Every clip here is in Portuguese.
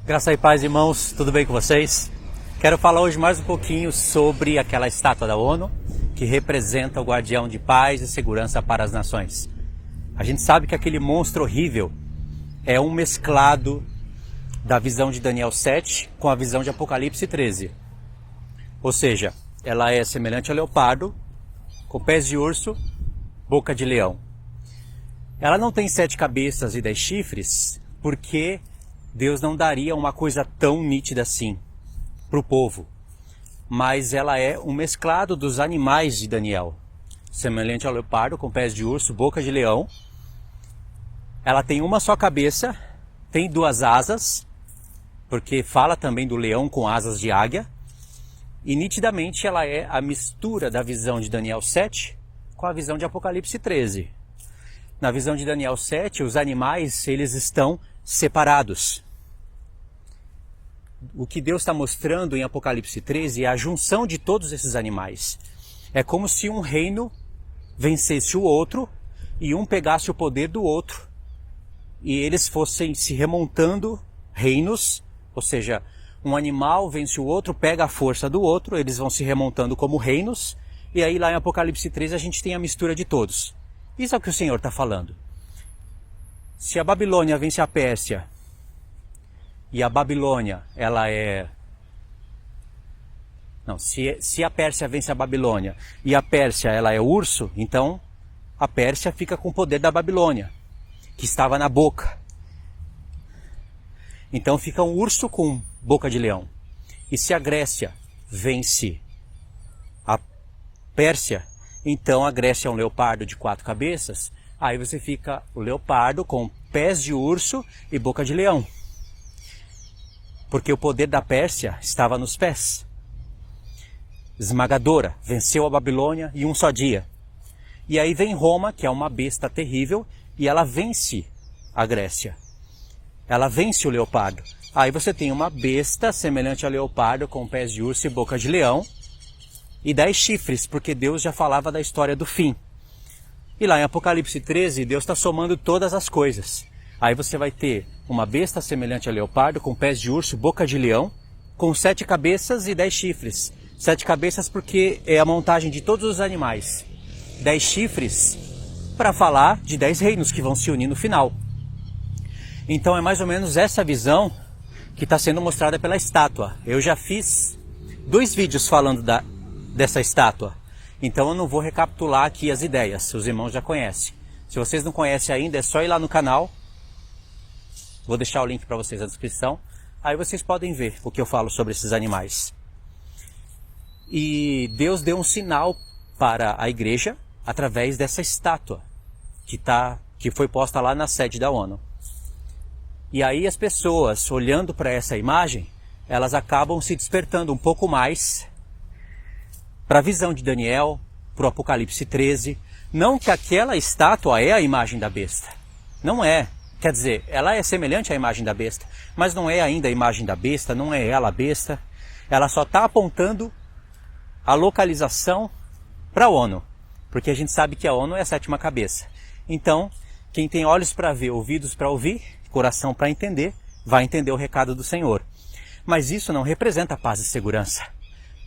Graça e paz, irmãos, tudo bem com vocês? Quero falar hoje mais um pouquinho sobre aquela estátua da ONU que representa o guardião de paz e segurança para as nações. A gente sabe que aquele monstro horrível é um mesclado da visão de Daniel 7 com a visão de Apocalipse 13. Ou seja, ela é semelhante ao leopardo, com pés de urso, boca de leão. Ela não tem 7 cabeças e 10 chifres, porque Deus não daria uma coisa tão nítida assim para o povo. Mas ela é um mesclado dos animais de Daniel, semelhante ao leopardo, com pés de urso, boca de leão. Ela tem uma só cabeça, tem 2 asas, porque fala também do leão com asas de águia. E nitidamente ela é a mistura da visão de Daniel 7 com a visão de Apocalipse 13. Na visão de Daniel 7, os animais eles estão separados. O que Deus está mostrando em Apocalipse 13 é a junção de todos esses animais. É como se um reino vencesse o outro e um pegasse o poder do outro e eles fossem se remontando reinos, ou seja, um animal vence o outro, pega a força do outro, eles vão se remontando como reinos, e aí lá em Apocalipse 13 a gente tem a mistura de todos. Isso é o que o Senhor está falando. Se a Babilônia vence a Pérsia, e a Babilônia, ela é... Não, se a Pérsia vence a Babilônia, e a Pérsia, ela é urso, então a Pérsia fica com o poder da Babilônia, que estava na boca. Então fica um urso com boca de leão. E se a Grécia vence a Pérsia, então a Grécia é um leopardo de 4 cabeças, aí você fica o leopardo com pés de urso e boca de leão. Porque o poder da Pérsia estava nos pés. Esmagadora, venceu a Babilônia em um só dia. E aí vem Roma, que é uma besta terrível, e ela vence a Grécia. Ela vence o leopardo. Aí você tem uma besta semelhante ao leopardo com pés de urso e boca de leão e 10 chifres, porque Deus já falava da história do fim. E lá em Apocalipse 13, Deus está somando todas as coisas. Aí você vai ter uma besta semelhante ao leopardo com pés de urso, boca de leão, com 7 cabeças e 10 chifres. 7 cabeças porque é a montagem de todos os animais. 10 chifres para falar de 10 reinos que vão se unir no final. Então é mais ou menos essa visão que está sendo mostrada pela estátua. Eu já fiz 2 vídeos falando dessa estátua. Então eu não vou recapitular aqui as ideias, os irmãos já conhecem. Se vocês não conhecem ainda, é só ir lá no canal. Vou deixar o link para vocês na descrição. Aí vocês podem ver o que eu falo sobre esses animais. E Deus deu um sinal para a igreja através dessa estátua que foi posta lá na sede da ONU. E aí as pessoas, olhando para essa imagem, elas acabam se despertando um pouco mais para a visão de Daniel, para o Apocalipse 13. Não que aquela estátua é a imagem da besta. Não é. Quer dizer, ela é semelhante à imagem da besta, mas não é ainda a imagem da besta, não é ela a besta. Ela só está apontando a localização para a ONU, porque a gente sabe que a ONU é a 7ª cabeça. Então, quem tem olhos para ver, ouvidos para ouvir, coração para entender, vai entender o recado do Senhor. Mas isso não representa paz e segurança.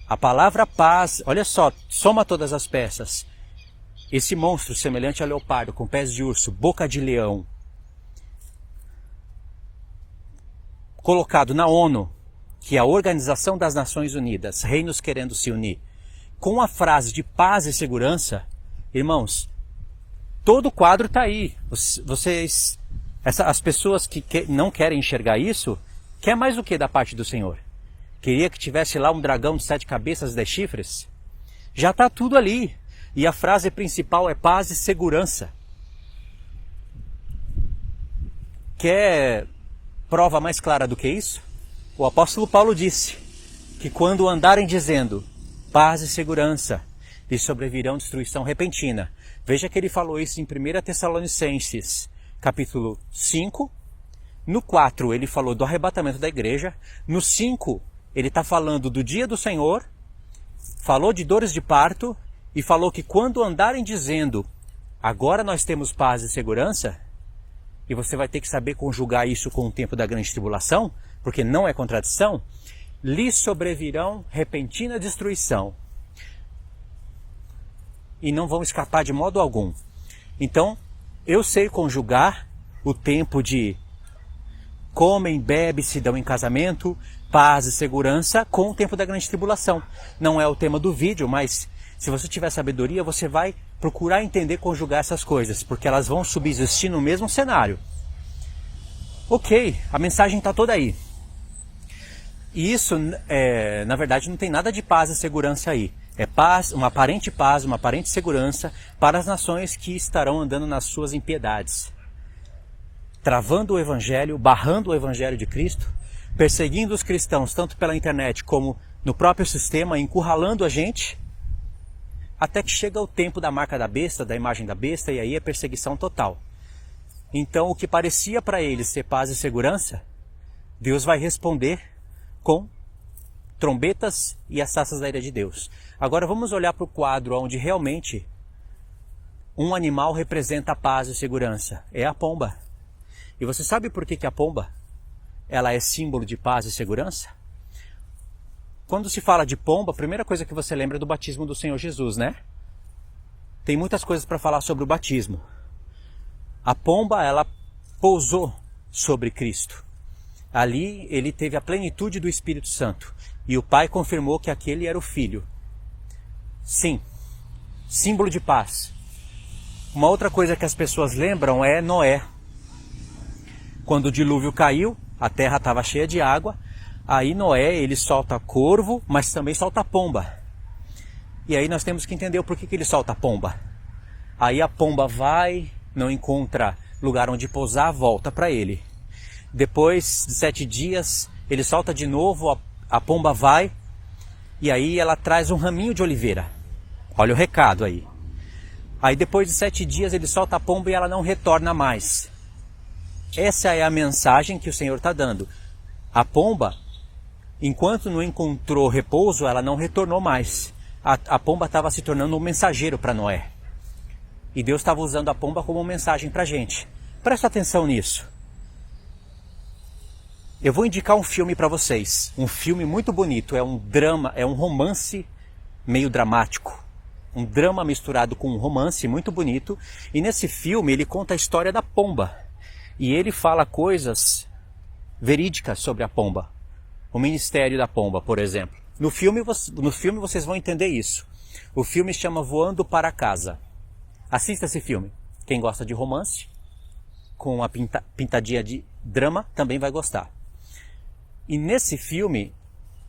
A palavra paz, olha só, soma todas as peças. Esse monstro semelhante ao leopardo, com pés de urso, boca de leão, colocado na ONU, que é a Organização das Nações Unidas, reinos querendo se unir, com a frase de paz e segurança, irmãos, todo o quadro está aí. As pessoas que não querem enxergar isso, quer mais o que da parte do Senhor? Queria que tivesse lá um dragão de 7 cabeças e 10 chifres? Já está tudo ali. E a frase principal é paz e segurança. Quer prova mais clara do que isso? O apóstolo Paulo disse que quando andarem dizendo paz e segurança, lhes sobrevirão destruição repentina. Veja que ele falou isso em 1 Tessalonicenses, capítulo 5. No 4 ele falou do arrebatamento da igreja. No 5 ele está falando do dia do Senhor, falou de dores de parto e falou que quando andarem dizendo agora nós temos paz e segurança, e você vai ter que saber conjugar isso com o tempo da grande tribulação, porque não é contradição, lhe sobrevirão repentina destruição e não vão escapar de modo algum. Então, eu sei conjugar o tempo de comem, bebem, se dão em casamento, paz e segurança com o tempo da grande tribulação. Não é o tema do vídeo, mas se você tiver sabedoria, você vai procurar entender conjugar essas coisas, porque elas vão subsistir no mesmo cenário. Ok, a mensagem está toda aí. E isso, na verdade, não tem nada de paz e segurança aí. É paz, uma aparente segurança para as nações que estarão andando nas suas impiedades, travando o evangelho, barrando o evangelho de Cristo, perseguindo os cristãos tanto pela internet como no próprio sistema, encurralando a gente, até que chega o tempo da marca da besta, da imagem da besta, e aí é perseguição total. Então, o que parecia para eles ser paz e segurança, Deus vai responder com trombetas e as taças da ira de Deus. Agora vamos olhar para o quadro onde realmente um animal representa a paz e segurança. É a pomba. E você sabe por que a pomba ela é símbolo de paz e segurança? Quando se fala de pomba, a primeira coisa que você lembra é do batismo do Senhor Jesus, né? Tem muitas coisas para falar sobre o batismo. A pomba, ela pousou sobre Cristo. Ali ele teve a plenitude do Espírito Santo. E o Pai confirmou que aquele era o Filho. Sim, símbolo de paz. Uma outra coisa que as pessoas lembram é Noé. Quando o dilúvio caiu, a terra estava cheia de água. Aí Noé, ele solta corvo, mas também solta pomba. E aí nós temos que entender o porquê que ele solta pomba. Aí a pomba vai, não encontra lugar onde pousar, volta para ele. Depois de 7 dias, ele solta de novo, a pomba vai, e aí ela traz um raminho de oliveira. Olha o recado aí. Aí depois de 7 dias ele solta a pomba e ela não retorna mais. Essa é a mensagem que o Senhor está dando. A pomba, enquanto não encontrou repouso, ela não retornou mais. A pomba estava se tornando um mensageiro para Noé. E Deus estava usando a pomba como mensagem para a gente. Presta atenção nisso. Eu vou indicar um filme para vocês. Um filme muito bonito. É um drama, é um romance meio dramático. Um drama misturado com um romance muito bonito. E nesse filme ele conta a história da pomba. E ele fala coisas verídicas sobre a pomba. O ministério da pomba, por exemplo. No filme vocês vão entender isso. O filme chama Voando para Casa. Assista esse filme. Quem gosta de romance, com uma pintadinha de drama, também vai gostar. E nesse filme,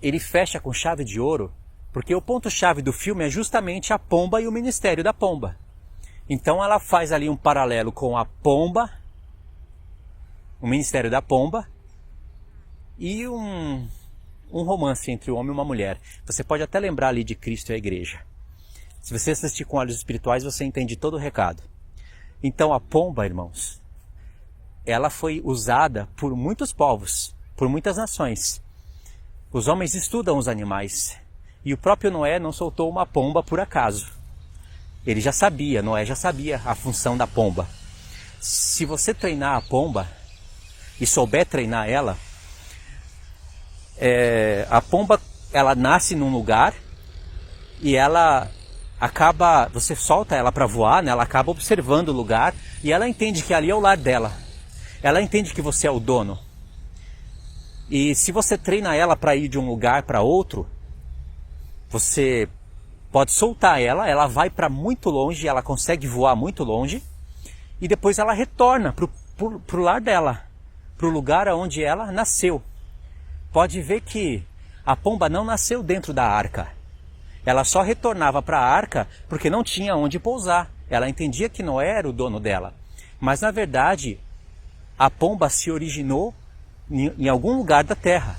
ele fecha com chave de ouro, porque o ponto-chave do filme é justamente a pomba e o ministério da pomba. Então ela faz ali um paralelo com a pomba, o ministério da pomba, e um romance entre um homem e uma mulher. Você pode até lembrar ali de Cristo e a igreja. Se você assistir com olhos espirituais, você entende todo o recado. Então a pomba, irmãos, ela foi usada por muitos povos, por muitas nações. Os homens estudam os animais. E o próprio Noé não soltou uma pomba por acaso. Ele já sabia, Noé já sabia a função da pomba. Se você treinar a pomba e souber treinar ela, a pomba, ela nasce num lugar e ela acaba, você solta ela para voar, né? Ela acaba observando o lugar e ela entende que ali é o lar dela. Ela entende que você é o dono. E se você treina ela para ir de um lugar para outro, você pode soltar ela, ela vai para muito longe, ela consegue voar muito longe, e depois ela retorna para o lar dela, para o lugar onde ela nasceu. Pode ver que a pomba não nasceu dentro da arca. Ela só retornava para a arca porque não tinha onde pousar. Ela entendia que Noé era o dono dela. Mas na verdade, a pomba se originou em algum lugar da terra.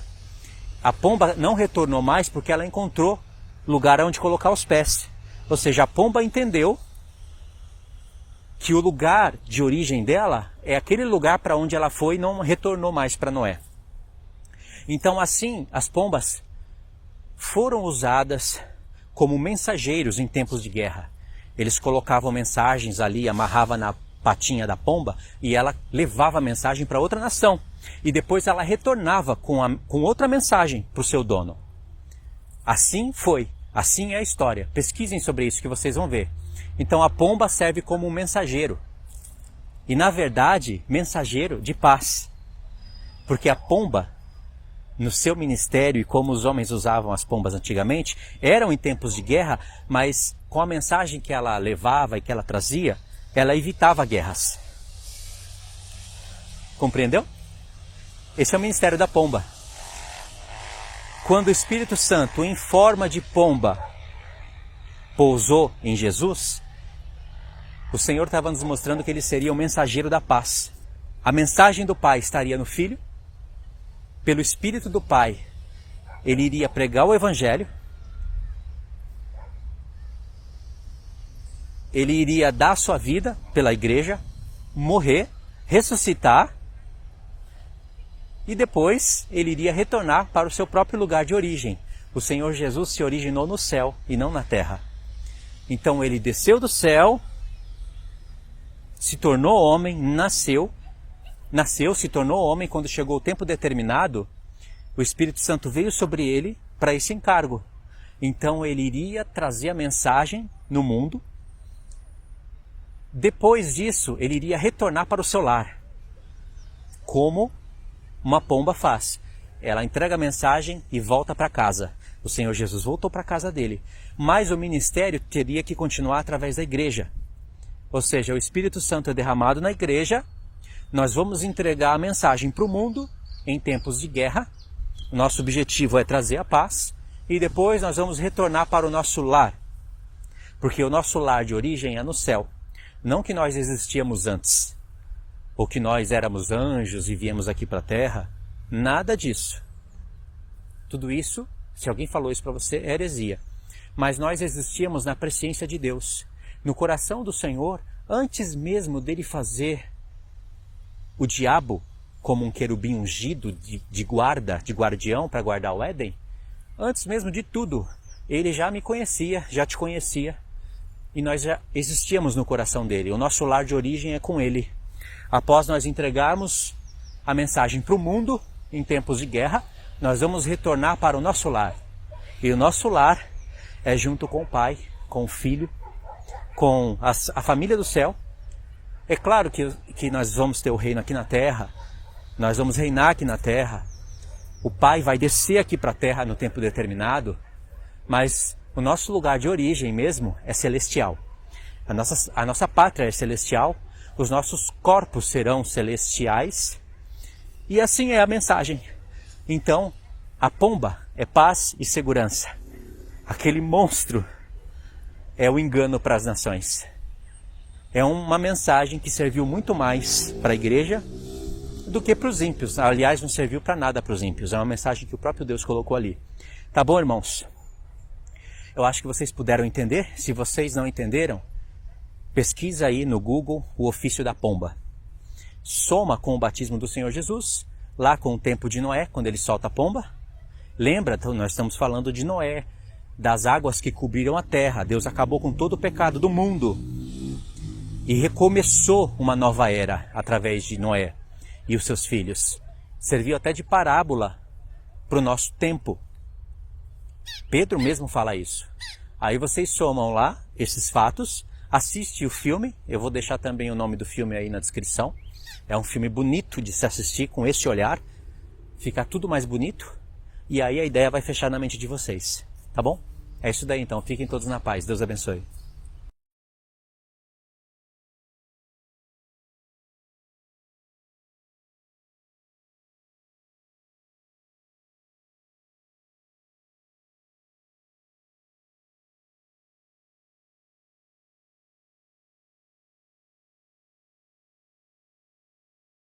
A pomba não retornou mais porque ela encontrou lugar onde colocar os pés. Ou seja, a pomba entendeu que o lugar de origem dela é aquele lugar para onde ela foi e não retornou mais para Noé. Então assim, as pombas foram usadas como mensageiros em tempos de guerra. Eles colocavam mensagens ali, amarravam patinha da pomba e ela levava a mensagem para outra nação. E depois ela retornava com outra mensagem para o seu dono. Assim foi, assim é a história. Pesquisem sobre isso que vocês vão ver. Então a pomba serve como um mensageiro. E na verdade, mensageiro de paz. Porque a pomba, no seu ministério e como os homens usavam as pombas antigamente, eram em tempos de guerra, mas com a mensagem que ela levava e que ela trazia, ela evitava guerras. Compreendeu? Esse é o ministério da pomba. Quando o Espírito Santo, em forma de pomba, pousou em Jesus, o Senhor estava nos mostrando que ele seria o mensageiro da paz. A mensagem do Pai estaria no Filho. Pelo Espírito do Pai, ele iria pregar o Evangelho. Ele iria dar sua vida pela igreja, morrer, ressuscitar. E depois ele iria retornar para o seu próprio lugar de origem. O Senhor Jesus se originou no céu e não na terra. Então ele desceu do céu, se tornou homem, nasceu, se tornou homem. Quando chegou o tempo determinado, o Espírito Santo veio sobre ele para esse encargo. Então ele iria trazer a mensagem no mundo. Depois disso, ele iria retornar para o seu lar, como uma pomba faz. Ela entrega a mensagem e volta para casa. O Senhor Jesus voltou para a casa dele. Mas o ministério teria que continuar através da igreja. Ou seja, o Espírito Santo é derramado na igreja. Nós vamos entregar a mensagem para o mundo em tempos de guerra. O nosso objetivo é trazer a paz. E depois nós vamos retornar para o nosso lar. Porque o nosso lar de origem é no céu. Não que nós existíamos antes. Ou que nós éramos anjos e viemos aqui para a terra. Nada disso. Tudo isso, se alguém falou isso para você, é heresia. Mas nós existíamos na presciência de Deus. No coração do Senhor, antes mesmo dele fazer o diabo como um querubim ungido de guarda, de guardião para guardar o Éden, antes mesmo de tudo, ele já me conhecia, já te conhecia, e nós já existíamos no coração dele. O nosso lar de origem é com ele. Após nós entregarmos a mensagem para o mundo, em tempos de guerra, nós vamos retornar para o nosso lar. E o nosso lar é junto com o Pai, com o Filho, com a família do céu. É claro que nós vamos ter o reino aqui na terra, nós vamos reinar aqui na terra. O Pai vai descer aqui para a terra no tempo determinado, mas o nosso lugar de origem mesmo é celestial. A nossa pátria é celestial, os nossos corpos serão celestiais, e assim é a mensagem. Então, a pomba é paz e segurança. Aquele monstro é o engano para as nações. É uma mensagem que serviu muito mais para a igreja do que para os ímpios. Aliás, não serviu para nada para os ímpios. É uma mensagem que o próprio Deus colocou ali. Tá bom, irmãos? Eu acho que vocês puderam entender. Se vocês não entenderam, pesquisa aí no Google o ofício da pomba. Soma com o batismo do Senhor Jesus, lá com o tempo de Noé, quando ele solta a pomba. Lembra, nós estamos falando de Noé, das águas que cobriram a terra. Deus acabou com todo o pecado do mundo e recomeçou uma nova era através de Noé e os seus filhos. Serviu até de parábola para o nosso tempo. Pedro mesmo fala isso. Aí vocês somam lá esses fatos, assiste o filme. Eu vou deixar também o nome do filme aí na descrição. É um filme bonito de se assistir com esse olhar. Fica tudo mais bonito. E aí a ideia vai fechar na mente de vocês. Tá bom? É isso daí então. Fiquem todos na paz. Deus abençoe.